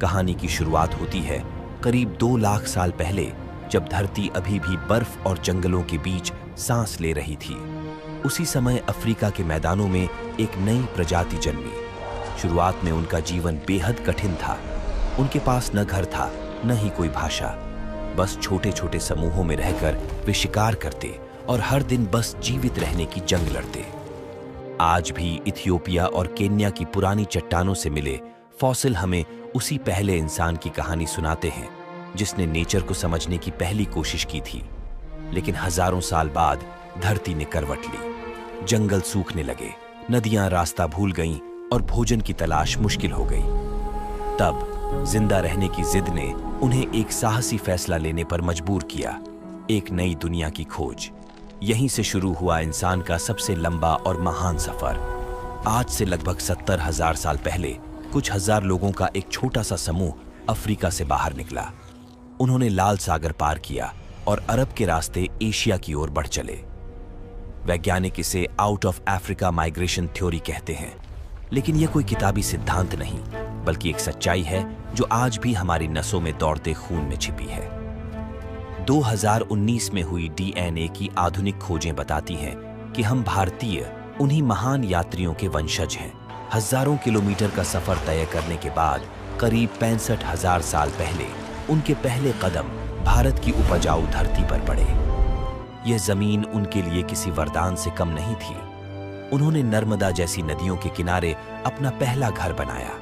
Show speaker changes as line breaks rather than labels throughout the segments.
कहानी की शुरुआत होती है करीब 2 लाख साल पहले, जब धरती अभी भी बर्फ और जंगलों के बीच सांस ले रही थी। उसी समय अफ्रीका के मैदानों में एक नई प्रजाति जन्मी। शुरुआत में उनका जीवन बेहद कठिन था। उनके पास न घर था, न ही कोई भाषा। बस छोटे छोटे समूहों में रहकर वे शिकार करते और हर दिन बस जीवित रहने की जंग लड़ते। आज भी इथियोपिया और केन्या की पुरानी चट्टानों से मिले फॉसिल हमें उसी पहले इंसान की कहानी सुनाते हैं, जिसने नेचर को समझने की पहली कोशिश की थी। लेकिन हजारों साल बाद धरती ने करवट ली। जंगल सूखने लगे, नदियां रास्ता भूल गईं और भोजन की तलाश मुश्किल हो गई। तब जिंदा रहने की जिद ने उन्हें एक साहसी फैसला लेने पर मजबूर किया, एक नई दुनिया की खोज। यहीं से शुरू हुआ इंसान का सबसे लंबा और महान सफर। आज से लगभग 70,000 साल पहले कुछ हजार लोगों का एक छोटा सा समूह अफ्रीका से बाहर निकला। उन्होंने लाल सागर पार किया और अरब के रास्ते एशिया की ओर बढ़ चले। वैज्ञानिक इसे out of Africa migration theory कहते हैं, लेकिन यह कोई किताबी सिद्धांत नहीं, बल्कि एक सच्चाई है जो आज भी हमारी नसों में दौड़ते खून में छिपी है। 2019 में हुई डीएनए की आधुनिक खोजें बताती हैं कि हम भारतीय उन्हीं महान यात्रियों के वंशज हैं। हजारों किलोमीटर का सफर तय करने के बाद करीब 65,000 साल पहले उनके पहले कदम भारत की उपजाऊ धरती पर पड़े। यह जमीन उनके लिए किसी वरदान से कम नहीं थी। उन्होंने नर्मदा जैसी नदियों के किनारे अपना पहला घर बनाया।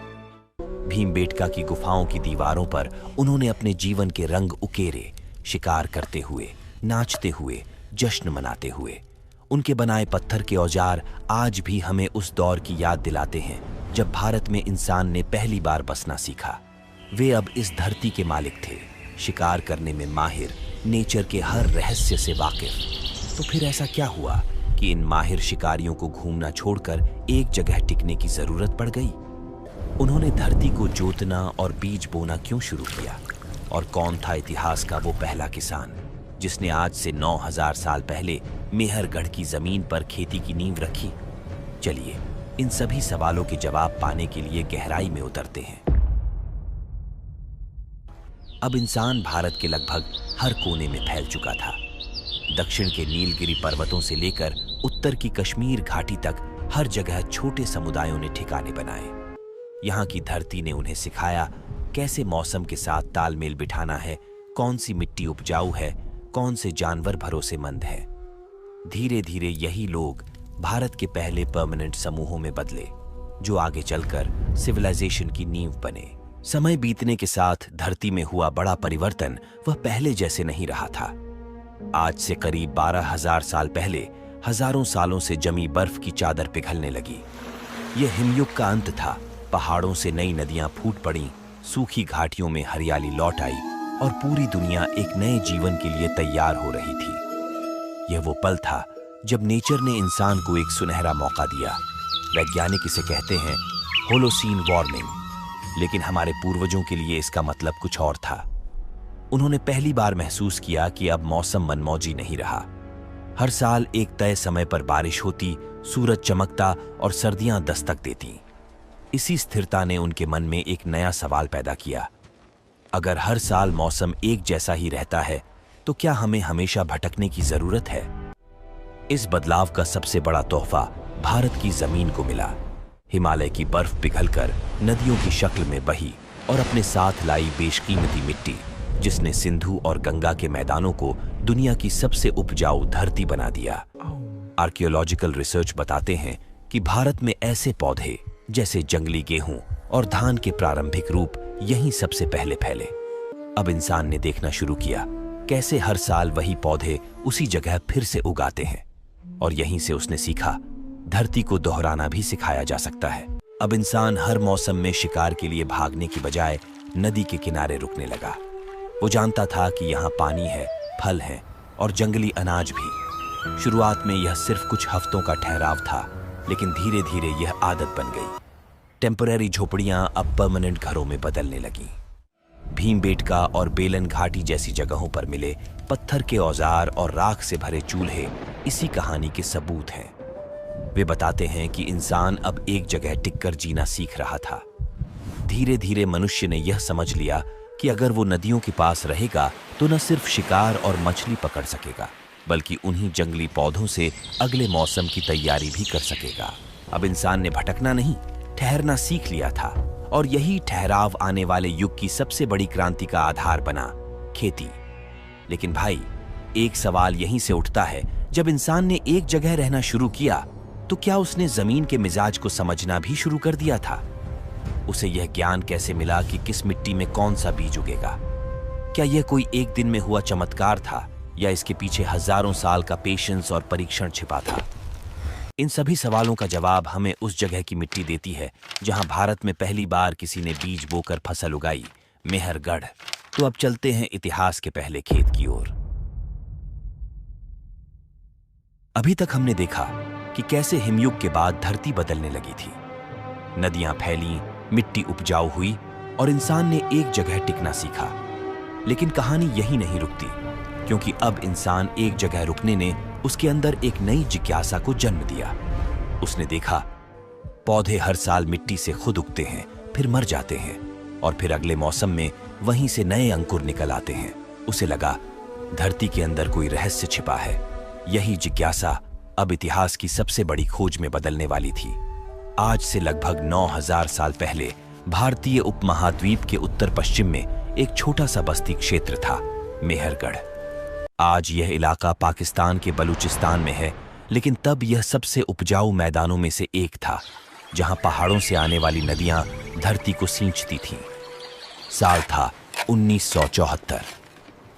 भीमबेटका की गुफाओं की दीवारों पर उन्होंने अपने जीवन के रंग उकेरे, शिकार करते हुए, नाचते हुए, जश्न मनाते हुए। उनके बनाए पत्थर के औजार आज भी हमें उस दौर की याद दिलाते हैं जब भारत में इंसान ने पहली बार बसना सीखा। वे अब इस धरती के मालिक थे, शिकार करने में माहिर, नेचर के हर रहस्य से वाकिफ। तो फिर ऐसा क्या हुआ कि इन माहिर शिकारियों को घूमना छोड़कर एक जगह टिकने की जरूरत पड़ गई? उन्होंने धरती को जोतना और बीज बोना क्यों शुरू किया? और कौन था इतिहास का वो पहला किसान जिसने आज से 9,000 साल पहले मेहरगढ़ की जमीन पर खेती की नींव रखी? चलिए इन सभी सवालों के जवाब पाने के लिए गहराई में उतरते हैं। अब इंसान भारत के लगभग हर कोने में फैल चुका था। दक्षिण के नीलगिरी पर्वतों से लेकर उत्तर की कश्मीर घाटी तक हर जगह छोटे समुदायों ने ठिकाने बनाए। यहाँ की धरती ने उन्हें सिखाया कैसे मौसम के साथ तालमेल बिठाना है, कौन सी मिट्टी उपजाऊ है, कौन से जानवर भरोसेमंद है। धीरे धीरे यही लोग भारत के पहले परमानेंट समूहों में बदले, जो आगे चलकर सिविलाइजेशन की नींव बने। समय बीतने के साथ धरती में हुआ बड़ा परिवर्तन वह पहले जैसे नहीं रहा था। आज से करीब 12,000 साल पहले हजारों सालों से जमी बर्फ की चादर पिघलने लगी। यह हिमयुग का अंत था। पहाड़ों से नई नदियां फूट पड़ीं, सूखी घाटियों में हरियाली लौट आई और पूरी दुनिया एक नए जीवन के लिए तैयार हो रही थी। यह वो पल था जब नेचर ने इंसान को एक सुनहरा मौका दिया। वैज्ञानिक इसे कहते हैं होलोसीन वार्मिंग, लेकिन हमारे पूर्वजों के लिए इसका मतलब कुछ और था। उन्होंने पहली बार महसूस किया कि अब मौसम मनमौजी नहीं रहा। हर साल एक तय समय पर बारिश होती, सूरज चमकता और सर्दियां दस्तक देती। इसी स्थिरता ने उनके मन में एक नया सवाल पैदा किया। अगर हर साल मौसम एक जैसा ही रहता है, तो क्या हमें हमेशा भटकने की जरूरत है? इस बदलाव का सबसे बड़ा तोहफा भारत की जमीन को मिला। हिमालय की बर्फ पिघलकर नदियों की शक्ल में बही और अपने साथ लाई बेशकीमती मिट्टी, जिसने सिंधु और गंगा के मैदानों को दुनिया की सबसे उपजाऊ धरती बना दिया। आर्कियोलॉजिकल रिसर्च बताते हैं कि भारत में ऐसे पौधे जैसे जंगली गेहूं और धान के प्रारंभिक रूप यहीं सबसे पहले फैले। अब इंसान ने देखना शुरू किया कैसे हर साल वही पौधे उसी जगह फिर से उगाते हैं, और यहीं से उसने सीखा धरती को दोहराना भी सिखाया जा सकता है। अब इंसान हर मौसम में शिकार के लिए भागने की बजाय नदी के किनारे रुकने लगा। वो जानता था कि यहाँ पानी है, फल है और जंगली अनाज भी। शुरुआत में यह सिर्फ कुछ हफ्तों का ठहराव था, लेकिन धीरे धीरे यह आदत बन गई। टेम्पररी झोपड़ियां अब परमानेंट घरों में बदलने लगीं। भीमबेटका और बेलन घाटी जैसी जगहों पर मिले पत्थर के औजार और राख से भरे चूल्हे इसी कहानी के सबूत हैं। वे बताते हैं कि इंसान अब एक जगह टिककर जीना सीख रहा था। धीरे धीरे मनुष्य ने यह समझ लिया कि अगर वो नदियों के पास रहेगा तो न सिर्फ शिकार और मछली पकड़ सकेगा, बल्कि उन्हीं जंगली पौधों से अगले मौसम की तैयारी भी कर सकेगा। अब इंसान ने भटकना नहीं, ठहरना सीख लिया था, और यही ठहराव आने वाले युग की सबसे बड़ी क्रांति का आधार बना, खेती। लेकिन भाई, एक सवाल यहीं से उठता है, जब इंसान ने एक जगह रहना शुरू किया तो क्या उसने जमीन के मिजाज को समझना भी शुरू कर दिया था? उसे यह ज्ञान कैसे मिला कि किस मिट्टी में कौन सा बीज उगेगा? क्या यह कोई एक दिन में हुआ चमत्कार था, या इसके पीछे हजारों साल का पेशेंस और परीक्षण छिपा था? इन सभी सवालों का जवाब हमें उस जगह की मिट्टी देती है जहां भारत में पहली बार किसी ने बीज बोकर फसल उगाई, मेहरगढ़। तो अब चलते हैं इतिहास के पहले खेत की ओर। अभी तक हमने देखा कि कैसे हिमयुग के बाद धरती बदलने लगी थी, नदियां फैलीं, मिट्टी उपजाऊ हुई और इंसान ने एक जगह टिकना सीखा। लेकिन कहानी यही नहीं रुकती, क्योंकि अब इंसान एक जगह रुकने ने उसके अंदर एक नई जिज्ञासा को जन्म दिया। उसने देखा, पौधे हर साल मिट्टी से खुद उगते हैं, फिर मर जाते हैं, और फिर अगले मौसम में वहीं से नए अंकुर निकल आते हैं। उसे लगा, धरती के अंदर कोई रहस्य छिपा है। यही जिज्ञासा अब इतिहास की सबसे बड़ी खोज में बदलने वाली थी। आज से लगभग 9000 साल पहले भारतीय उपमहाद्वीप के उत्तर पश्चिम में एक छोटा सा बस्ती क्षेत्र था, मेहरगढ़। आज यह इलाका पाकिस्तान के बलूचिस्तान में है, लेकिन तब यह सबसे उपजाऊ मैदानों में से एक था, जहां पहाड़ों से आने वाली नदियां धरती को सींचती थीं। साल था 1974।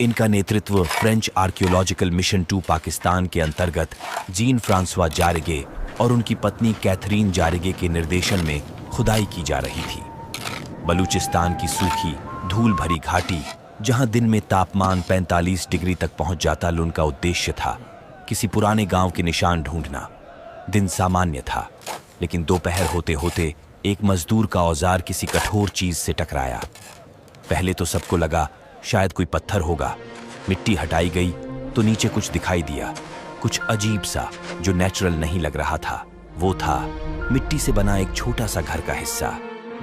इनका नेतृत्व French archaeological mission to Pakistan के अंतर्गत जीन फ्रांसवा जारेगे और उनकी पत्नी कैथरीन जारेगे के निर्देशन में खुदाई की जा रही थी। बलूचिस्तान की सूखी, धूल भरी घाटी, जहां दिन में तापमान 45 डिग्री तक पहुंच जाता, उनका उद्देश्य था किसी पुराने गांव के निशान ढूंढना। दिन सामान्य था, लेकिन दोपहर होते होते एक मजदूर का औजार किसी कठोर चीज से टकराया। पहले तो सबको लगा शायद कोई पत्थर होगा। मिट्टी हटाई गई तो नीचे कुछ दिखाई दिया, कुछ अजीब सा जो नेचुरल नहीं लग रहा था। वो था मिट्टी से बना एक छोटा सा घर का हिस्सा।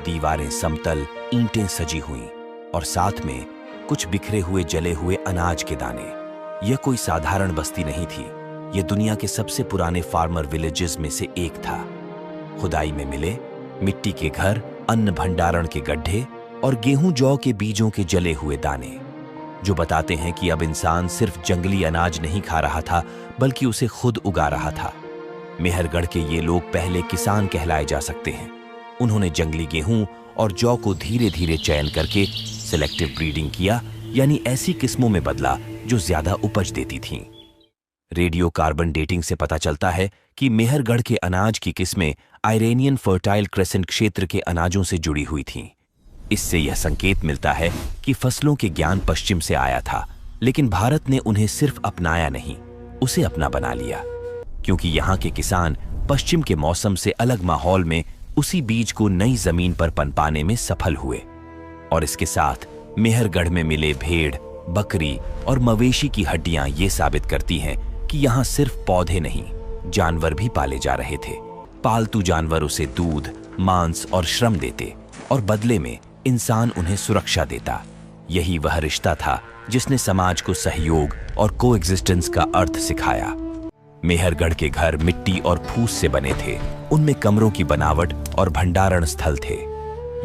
दीवारें समतल, ईंटें सजी हुई, और साथ में कुछ बिखरे हुए जले हुए अनाज के दाने। यह कोई साधारण बस्ती नहीं थी, यह दुनिया के सबसे पुराने फार्मर विलेजेस में से एक था। खुदाई में मिले मिट्टी के घर, अन्न भंडारण के गड्ढे और गेहूं जौ के बीजों के जले हुए दाने, जो बताते हैं कि अब इंसान सिर्फ जंगली अनाज नहीं खा रहा था, बल्कि उसे खुद उगा रहा था। मेहरगढ़ के ये लोग पहले किसान कहलाए जा सकते हैं। उन्होंने जंगली गेहूं और जौ को धीरे धीरे चयन करके सिलेक्टिव ब्रीडिंग किया, यानी ऐसी किस्मों में बदला जो ज्यादा उपज देती थीं। रेडियो कार्बन डेटिंग से पता चलता है कि मेहरगढ़ के अनाज की किस्में आयरेनियन फर्टाइल क्रेसेंट क्षेत्र के अनाजों से जुड़ी हुई थीं। इससे यह संकेत मिलता है कि फसलों के ज्ञान पश्चिम से आया था, लेकिन भारत ने उन्हें सिर्फ अपनाया नहीं, उसे अपना बना लिया, क्योंकि यहाँ के किसान पश्चिम के मौसम से अलग माहौल में उसी बीज को नई जमीन पर पनपाने में सफल हुए। और इसके साथ मेहरगढ़ में मिले भेड़, बकरी और मवेशी की हड्डियां ये साबित करती हैं कि यहाँ सिर्फ पौधे नहीं, जानवर भी पाले जा रहे थे। पालतू जानवर उसे दूध, मांस और श्रम देते, और बदले में इंसान उन्हें सुरक्षा देता। यही वह रिश्ता था जिसने समाज को सहयोग और कोएग्जिस्टेंस का अर्थ सिखाया। मेहरगढ़ के घर मिट्टी और फूस से बने थे, उनमें कमरों की बनावट और भंडारण स्थल थे।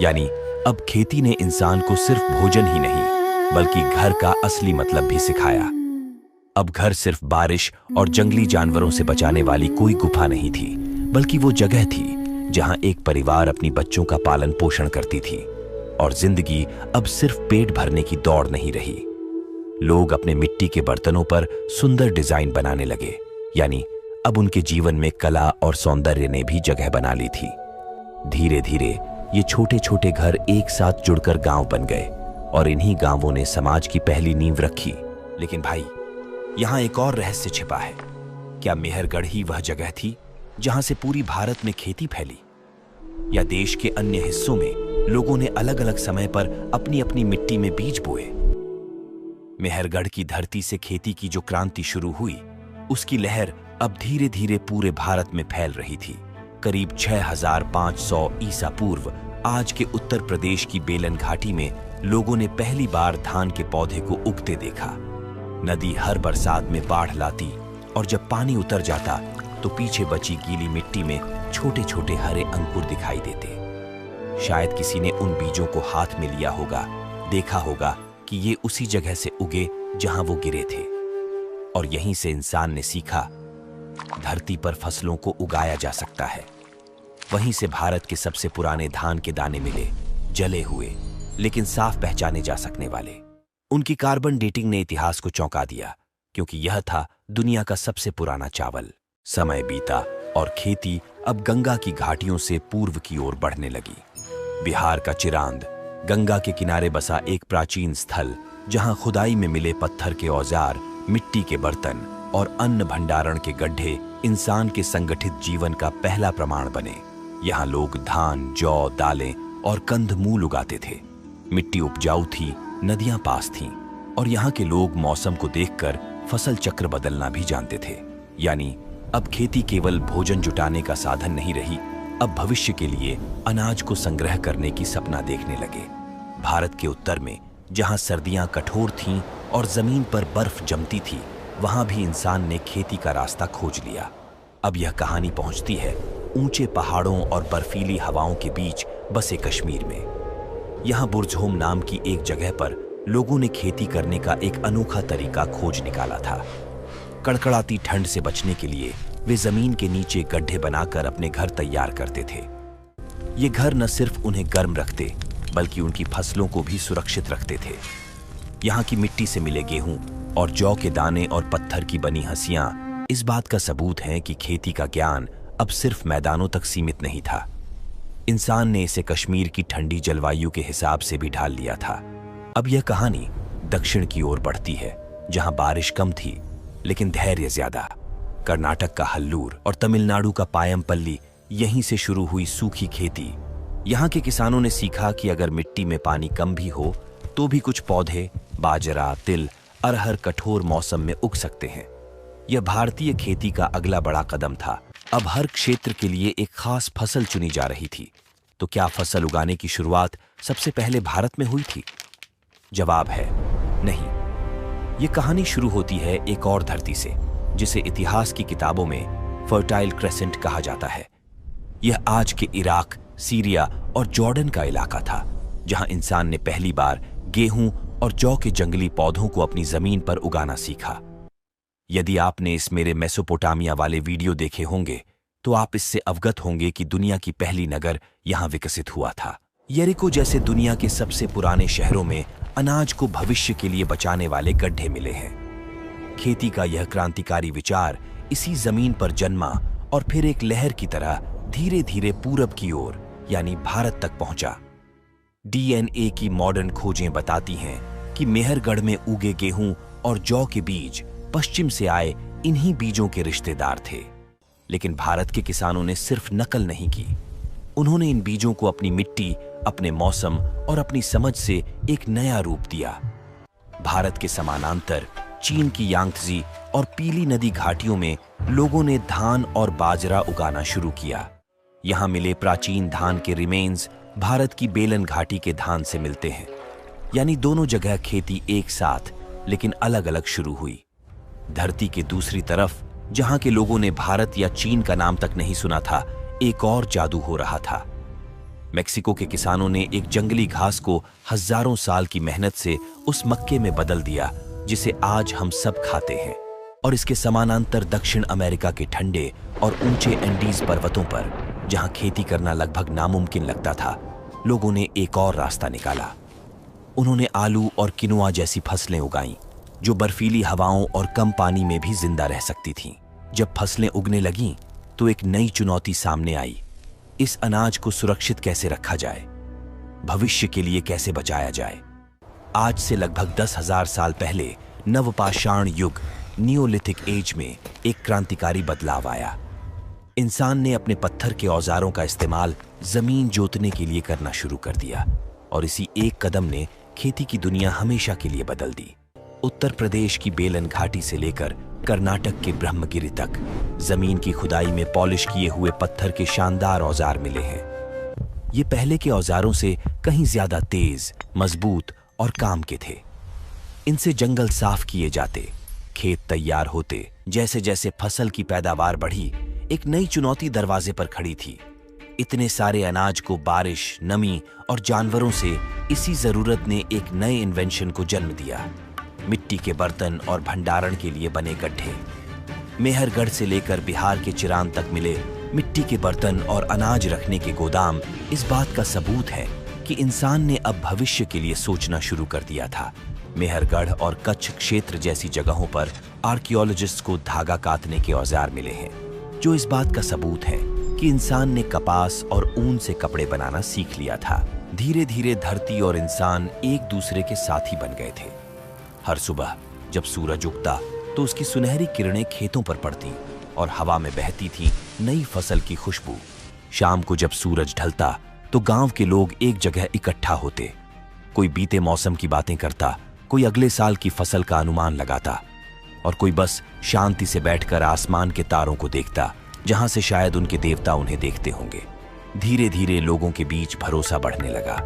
यानी अब खेती ने इंसान को सिर्फ भोजन ही नहीं, बल्कि घर का असली मतलब भी सिखाया। अब घर सिर्फ बारिश और जंगली जानवरों से बचाने वाली कोई गुफा नहीं थी, बल्कि वो जगह थी जहां एक परिवार अपनी बच्चों का पालन पोषण करती थी। और जिंदगी अब सिर्फ पेट भरने की दौड़ नहीं रही। लोग अपने मिट्टी के बर्तनों पर सुंदर डिजाइन बनाने लगे, यानी अब उनके जीवन में कला और सौंदर्य ने भी जगह बना ली थी। धीरे धीरे ये छोटे छोटे घर एक साथ जुड़कर गांव बन गए, और इन्हीं गांवों ने समाज की पहली नींव रखी। लेकिन भाई, यहां एक और रहस्य छिपा है। क्या मेहरगढ़ ही वह जगह थी जहां से पूरी भारत में खेती फैली, या देश के अन्य हिस्सों में लोगों ने अलग अलग समय पर अपनी अपनी मिट्टी में बीज बोए? मेहरगढ़ की धरती से खेती की जो क्रांति शुरू हुई, उसकी लहर अब धीरे धीरे पूरे भारत में फैल रही थी। करीब 6500 ईसा पूर्व आज के उत्तर प्रदेश की बेलन घाटी में लोगों ने पहली बार धान के पौधे को उगते देखा। नदी हर बरसात में बाढ़ लाती और जब पानी उतर जाता तो पीछे बची गीली मिट्टी में छोटे छोटे हरे अंकुर दिखाई देते। शायद किसी ने उन बीजों को हाथ में लिया होगा, देखा होगा कि ये उसी जगह से उगे जहां वो गिरे थे। और यहीं से इंसान ने सीखा धरती पर फसलों को उगाया जा सकता है। वहीं से भारत के सबसे पुराने धान के दाने मिले, जले हुए लेकिन साफ पहचाने जा सकने वाले। उनकी कार्बन डेटिंग ने इतिहास को चौंका दिया, क्योंकि यह था दुनिया का सबसे पुराना चावल। समय बीता और खेती अब गंगा की घाटियों से पूर्व की ओर बढ़ने लगी। बिहार का चिरांद, गंगा के किनारे बसा एक प्राचीन स्थल, जहां खुदाई में मिले पत्थर के औजार, मिट्टी के बर्तन और अन्न भंडारण के गड्ढे इंसान के संगठित जीवन का पहला प्रमाण बने। यहाँ लोग धान, जौ, दालें और कंदमूल उगाते थे। मिट्टी उपजाऊ थी, नदियां पास थीं और यहाँ के लोग मौसम को देखकर फसल चक्र बदलना भी जानते थे। यानी अब खेती केवल भोजन जुटाने का साधन नहीं रही, अब भविष्य के लिए अनाज को संग्रह करने की सपना देखने लगे। भारत के उत्तर में जहां सर्दियां कठोर थीं और जमीन पर बर्फ जमती थी, वहां भी इंसान ने खेती का रास्ता खोज लिया। अब यह कहानी पहुंचती है ऊंचे पहाड़ों और बर्फीली हवाओं के बीच बसे कश्मीर में। यहां बुर्जहोम नाम की एक जगह पर लोगों ने खेती करने का एक अनोखा तरीका खोज निकाला था। कड़कड़ाती ठंड से बचने के लिए वे जमीन के नीचे गड्ढे बनाकर अपने घर तैयार करते थे। ये घर न सिर्फ उन्हें गर्म रखते, बल्कि उनकी फसलों को भी सुरक्षित रखते थे। यहाँ की मिट्टी से मिले गेहूं और जौ के दाने और पत्थर की बनी हंसियां इस बात का सबूत हैं कि खेती का ज्ञान अब सिर्फ मैदानों तक सीमित नहीं था। इंसान ने इसे कश्मीर की ठंडी जलवायु के हिसाब से भी ढाल लिया था। अब यह कहानी दक्षिण की ओर बढ़ती है, जहां बारिश कम थी लेकिन धैर्य ज्यादा। कर्नाटक का हल्लूर और तमिलनाडु का पायमपल्ली, यहीं से शुरू हुई सूखी खेती। यहाँ के किसानों ने सीखा कि अगर मिट्टी में पानी कम भी हो तो भी कुछ पौधे, बाजरा, तिल, अरहर कठोर मौसम में उग सकते हैं। यह भारतीय खेती का अगला बड़ा कदम था। अब हर क्षेत्र के लिए एक खास फसल चुनी जा रही थी। तो क्या फसल उगाने की शुरुआत सबसे पहले भारत में हुई थी? जवाब है नहीं। ये कहानी शुरू होती है एक और धरती से, जिसे इतिहास की किताबों में फर्टाइल क्रेसेंट कहा जाता है। यह आज के इराक, सीरिया और जॉर्डन का इलाका था, जहां इंसान ने पहली बार गेहूं और जौ के जंगली पौधों को अपनी जमीन पर उगाना सीखा। यदि आपने इस मेरे मेसोपोटामिया वाले वीडियो देखे होंगे तो आप इससे अवगत होंगे कि दुनिया की पहली नगर यहां विकसित हुआ था। यरीको जैसे दुनिया के सबसे पुराने शहरों में अनाज को भविष्य के लिए बचाने वाले गड्ढे मिले हैं। खेती का यह क्रांतिकारी विचार इसी जमीन पर जन्मा और फिर एक लहर की तरह धीरे धीरे पूरब की ओर यानी भारत तक पहुंचा। डीएनए की मॉडर्न खोजें बताती हैं कि मेहरगढ़ में उगे गेहूं और जौ के बीज पश्चिम से आए इन्हीं बीजों के रिश्तेदार थे। लेकिन भारत के किसानों ने सिर्फ नकल नहीं की, उन्होंने इन बीजों को अपनी मिट्टी, अपने मौसम और अपनी समझ से एक नया रूप दिया। भारत के समानांतर चीन की यांगत्जी और पीली नदी घाटियों में लोगों ने धान और बाजरा उगाना शुरू किया। यहां मिले प्राचीन धान के रिमेन्स भारत की बेलन घाटी के धान से मिलते हैं। यानी दोनों जगह खेती एक साथ लेकिन अलग अलग शुरू हुई। धरती के दूसरी तरफ, जहां के लोगों ने भारत या चीन का नाम तक नहीं सुना था, एक और जादू हो रहा था। मेक्सिको के किसानों ने एक जंगली घास को हजारों साल की मेहनत से उस मक्के में बदल दिया जिसे आज हम सब खाते हैं। और इसके समानांतर दक्षिण अमेरिका के ठंडे और ऊंचे एंडीज पर्वतों पर, जहां खेती करना लगभग नामुमकिन लगता था, लोगों ने एक और रास्ता निकाला। उन्होंने आलू और किनुआ जैसी फसलें उगाईं, जो बर्फीली हवाओं और कम पानी में भी जिंदा रह सकती थीं। जब फसलें उगने लगीं, तो एक नई चुनौती सामने आई। इस अनाज को सुरक्षित कैसे रखा जाए, भविष्य के लिए कैसे बचाया जाए। आज से लगभग 10,000 साल पहले नवपाषाण युग, नियोलिथिक एज में एक क्रांतिकारी बदलाव आया। इंसान ने अपने पत्थर के औजारों का इस्तेमाल जमीन जोतने के लिए करना शुरू कर दिया और इसी एक कदम ने खेती की दुनिया हमेशा के लिए बदल दी। उत्तर प्रदेश की बेलन घाटी से लेकर कर्नाटक के ब्रह्मगिरि तक जमीन की खुदाई में पॉलिश किए हुए पत्थर के शानदार औजार मिले हैं। ये पहले के औजारों से कहीं ज्यादा तेज, मजबूत और काम के थे। इनसे जंगल साफ किए जाते, खेत तैयार होते। जैसे जैसे फसल की पैदावार बढ़ी, एक नई चुनौती दरवाजे पर खड़ी थी। इतने सारे अनाज को बारिश, नमी और जानवरों से इसी जरूरत ने एक नए इन्वेंशन को जन्म दिया, मिट्टी के बर्तन और भंडारण के लिए बने गड्ढे। मेहरगढ़ से लेकर बिहार के चिरान तक मिले मिट्टी के बर्तन और अनाज रखने के गोदाम इस बात का सबूत है कि इंसान ने अब भविष्य के लिए सोचना शुरू कर दिया था। मेहरगढ़ और कच्छ क्षेत्र जैसी जगहों पर आर्कियोलॉजिस्ट्स को धागा काटने के औजार मिले हैं, जो इस बात का सबूत है कि इंसान ने कपास और ऊन से कपड़े बनाना सीख लिया था। धीरे धीरे धरती और इंसान एक दूसरे के साथी बन गए थे। हर सुबह जब सूरज उगता तो उसकी सुनहरी किरणें खेतों पर पड़ती और हवा में बहती थी नई फसल की खुशबू। शाम को जब सूरज ढलता तो गांव के लोग एक जगह इकट्ठा होते। कोई बीते मौसम की बातें करता, कोई अगले साल की फसल का अनुमान लगाता और कोई बस शांति से बैठकर आसमान के तारों को देखता, जहां से शायद उनके देवता उन्हें देखते होंगे। धीरे धीरे लोगों के बीच भरोसा बढ़ने लगा।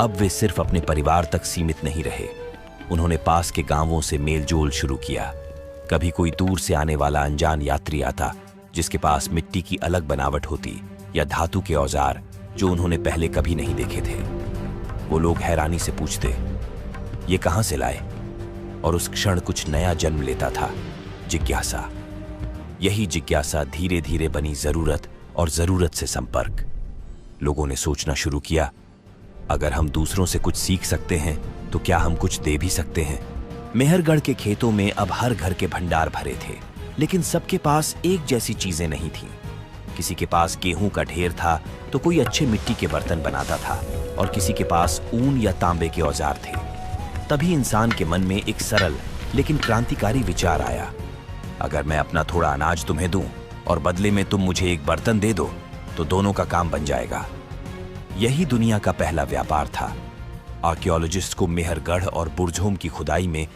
अब वे सिर्फ अपने परिवार तक सीमित नहीं रहे, उन्होंने पास के गांवों से मेलजोल शुरू किया। कभी कोई दूर से आने वाला अनजान यात्री आता, जिसके पास मिट्टी की अलग बनावट होती या धातु के औजार जो उन्होंने पहले कभी नहीं देखे थे। वो लोग हैरानी से पूछते, ये कहां से लाए? और उस क्षण कुछ नया जन्म लेता था, जिज्ञासा। यही जिज्ञासा धीरे धीरे बनी जरूरत और जरूरत से संपर्क। लोगों ने सोचना शुरू किया, अगर हम दूसरों से कुछ सीख सकते हैं तो क्या हम कुछ दे भी सकते हैं? मेहरगढ़ के खेतों में अब हर घर के भंडार भरे थे, लेकिन सबके पास एक जैसी चीजें नहीं थीं। किसी के पास गेहूं का ढेर था तो कोई अच्छे मिट्टी के बर्तन बनाता था और किसी के पास ऊन या तांबे के औजार थे। तभी इंसान के मन में एक सरल लेकिन क्रांतिकारी विचार आया, अगर मैं अपना थोड़ा अनाज तुम्हें दूं और बदले में तुम मुझे एक बर्तन दे दो तो दोनों का काम बन जाएगा। यही दुनिया का पहला व्यापार था। आर्कियोलॉजिस्ट को मेहरगढ़ और बुरझोम की खुदाई में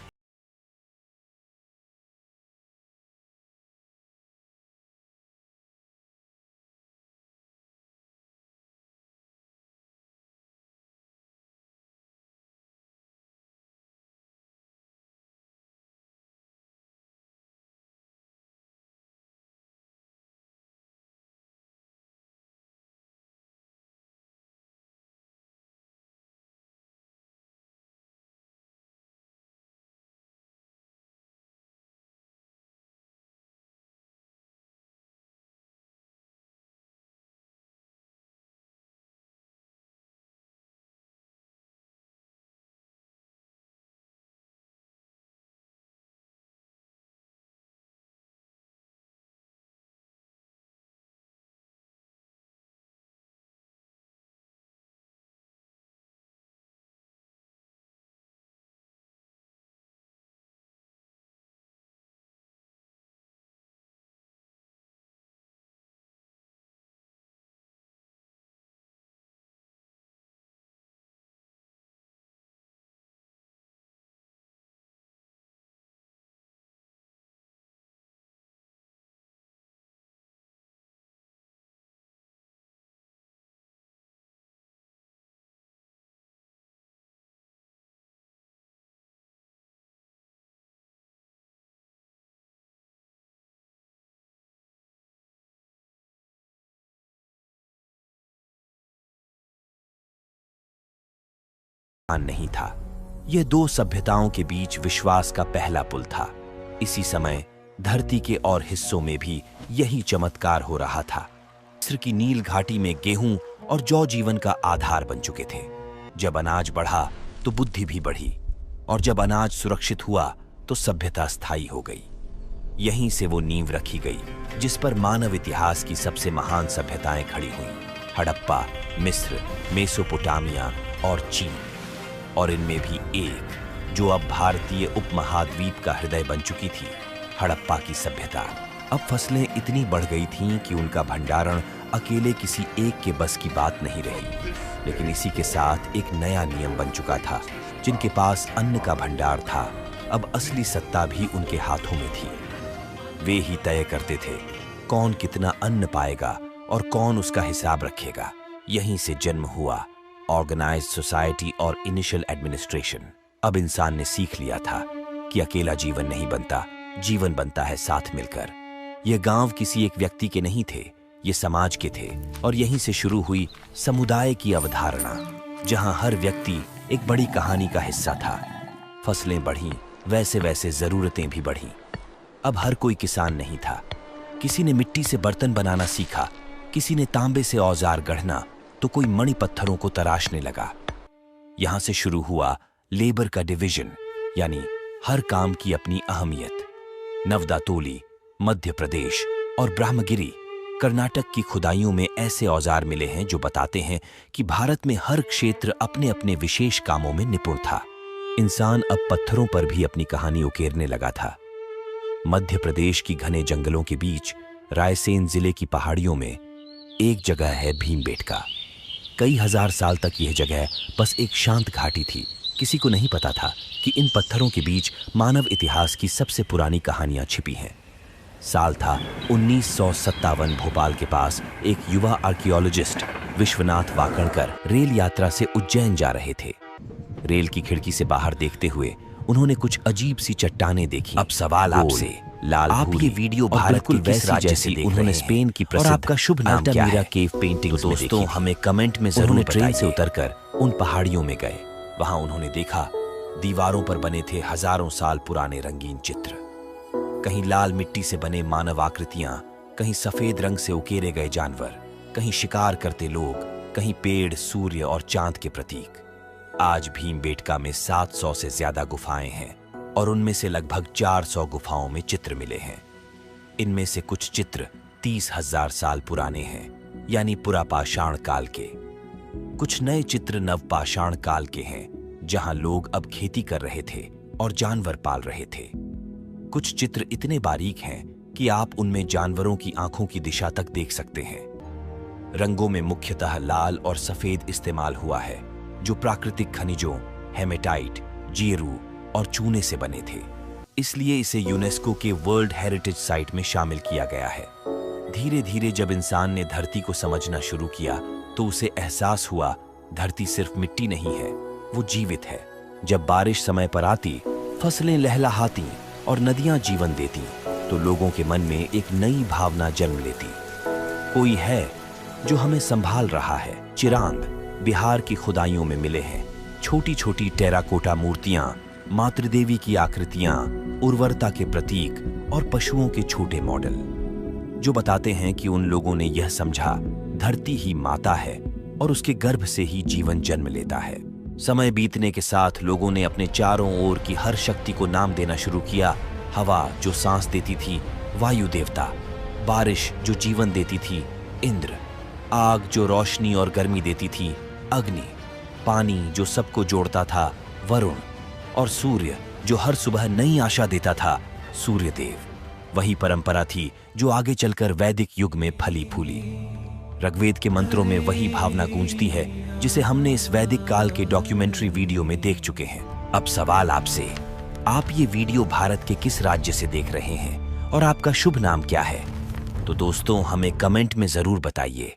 नहीं था। यह दो सभ्यताओं के बीच विश्वास का पहला पुल था। इसी समय धरती के और हिस्सों में भी यही चमत्कार हो रहा था। मिस्र की नील घाटी में गेहूं और जौ जीवन का आधार बन चुके थे। जब अनाज बढ़ा तो बुद्धि भी बढ़ी, और जब अनाज सुरक्षित हुआ तो सभ्यता स्थायी हो गई। यहीं से वो नींव रखी गई जिस पर मानव इतिहास की सबसे महान सभ्यताएं खड़ी हुईं। हड़प्पा, मिस्र, मेसोपोटामिया और चीन। और इनमें भी एक जो अब भारतीय उपमहाद्वीप का हृदय बन चुकी थी, हड़प्पा की सभ्यता। अब फसलें इतनी बढ़ गई थीं कि उनका भंडारण अकेले किसी एक के बस की बात नहीं रही। लेकिन इसी के साथ एक नया नियम बन चुका था। जिनके पास अन्न का भंडार था, अब असली सत्ता भी उनके हाथों में थी। वे ही तय करते थे कौन कितना अन्न पाएगा और कौन उसका हिसाब रखेगा। यहीं से जन्म हुआ ऑर्गेनाइज्ड सोसाइटी और इनिशियल एडमिनिस्ट्रेशन। अब इंसान ने सीख लिया था कि अकेला जीवन नहीं बनता, जीवन बनता है साथ मिलकर। ये गांव किसी एक व्यक्ति के नहीं थे, ये समाज के थे। और यहीं से शुरू हुई समुदाय की अवधारणा, जहां हर व्यक्ति एक बड़ी कहानी का हिस्सा था। फसलें बढ़ीं, वैसे वैसे जरूरतें भी बढ़ीं। अब हर कोई किसान नहीं था। किसी ने मिट्टी से बर्तन बनाना सीखा, किसी ने तांबे से औजार गढ़ना, तो कोई मणि पत्थरों को तराशने लगा। यहां से शुरू हुआ लेबर का डिवीजन, यानी हर काम की अपनी अहमियत। नवदातोली, मध्य प्रदेश और ब्रह्मगिरी, कर्नाटक की खुदाइयों में ऐसे औजार मिले हैं जो बताते हैं कि भारत में हर क्षेत्र अपने अपने विशेष कामों में निपुण था। इंसान अब पत्थरों पर भी अपनी कहानी उकेरने लगा था। मध्य प्रदेश की घने जंगलों के बीच रायसेन जिले की पहाड़ियों में एक जगह है भीमबेटका। कई हजार साल तक यह जगह बस एक शांत घाटी थी। किसी को नहीं पता था कि इन पत्थरों के बीच मानव इतिहास की सबसे पुरानी कहानियां छिपी हैं। साल था 1957। भोपाल के पास एक युवा आर्कियोलॉजिस्ट विश्वनाथ वाकणकर रेल यात्रा से उज्जैन जा रहे थे। रेल की खिड़की से बाहर देखते हुए उन्होंने कुछ अजीब सी चट्टानें देखी। अब सवाल आपसे, लाल आप ये वीडियो भारत की वैसी जैसी उन्होंने स्पेन की प्रसिद्ध, और आपका शुभ नाम क्या है? केव पेंटिंग्स में दोस्तों हमें कमेंट में जरूर ट्रेन से उतरकर उन पहाड़ियों में गए। वहां उन्होंने देखा दीवारों पर बने थे हजारों साल पुराने रंगीन चित्र। कहीं लाल मिट्टी से बने मानव आकृतियां, कहीं सफेद रंग से उकेरे गए जानवर, कहीं शिकार करते लोग, कहीं पेड़, सूर्य और चांद के प्रतीक। आज भीमबेटका में 700 से ज्यादा गुफाएं हैं और उनमें से लगभग 400 गुफाओं में चित्र मिले हैं। इनमें से कुछ चित्र 30,000 साल पुराने हैं, यानी पुरापाषाण काल के। कुछ नए चित्र नवपाषाण काल के हैं, जहां लोग अब खेती कर रहे थे और जानवर पाल रहे थे। कुछ चित्र इतने बारीक हैं कि आप उनमें जानवरों की आंखों की दिशा तक देख सकते हैं। रंगों में मुख्यतः लाल और सफेद इस्तेमाल हुआ है, जो प्राकृतिक खनिजों, हेमेटाइट, जीरू और चूने से बने थे। इसलिए इसे यूनेस्को के वर्ल्ड हेरिटेज साइट में शामिल किया गया है। धीरे धीरे जब इंसान ने धरती को समझना शुरू किया तो उसे एहसास हुआ धरती सिर्फ मिट्टी नहीं है, वो जीवित है। जब बारिश समय पर आती, फसलें लहलहाती और नदियां जीवन देती, तो लोगों के मन में एक नई भावना जन्म लेती। कोई है जो हमें संभाल रहा है। चिरांद, बिहार की खुदाइयों में मिले हैं छोटी छोटी टेराकोटा मूर्तियां, मातृदेवी की आकृतियां, उर्वरता के प्रतीक और पशुओं के छोटे मॉडल, जो बताते हैं कि उन लोगों ने यह समझा धरती ही माता है और उसके गर्भ से ही जीवन जन्म लेता है। समय बीतने के साथ लोगों ने अपने चारों ओर की हर शक्ति को नाम देना शुरू किया। हवा जो सांस देती थी, वायु देवता; बारिश जो जीवन देती थी, इंद्र; आग जो रोशनी और गर्मी देती थी, अग्नि; पानी जो सबको जोड़ता था, वरुण; और सूर्य जो हर सुबह नई आशा देता था, सूर्यदेव। वही परंपरा थी जो आगे चलकर वैदिक युग में फली फूली। ऋग्वेद के मंत्रों में वही भावना गूंजती है जिसे हमने इस वैदिक काल के डॉक्यूमेंट्री वीडियो में देख चुके हैं। अब सवाल आपसे, आप ये वीडियो भारत के किस राज्य से देख रहे हैं और आपका शुभ नाम क्या है? तो दोस्तों हमें कमेंट में जरूर बताइए।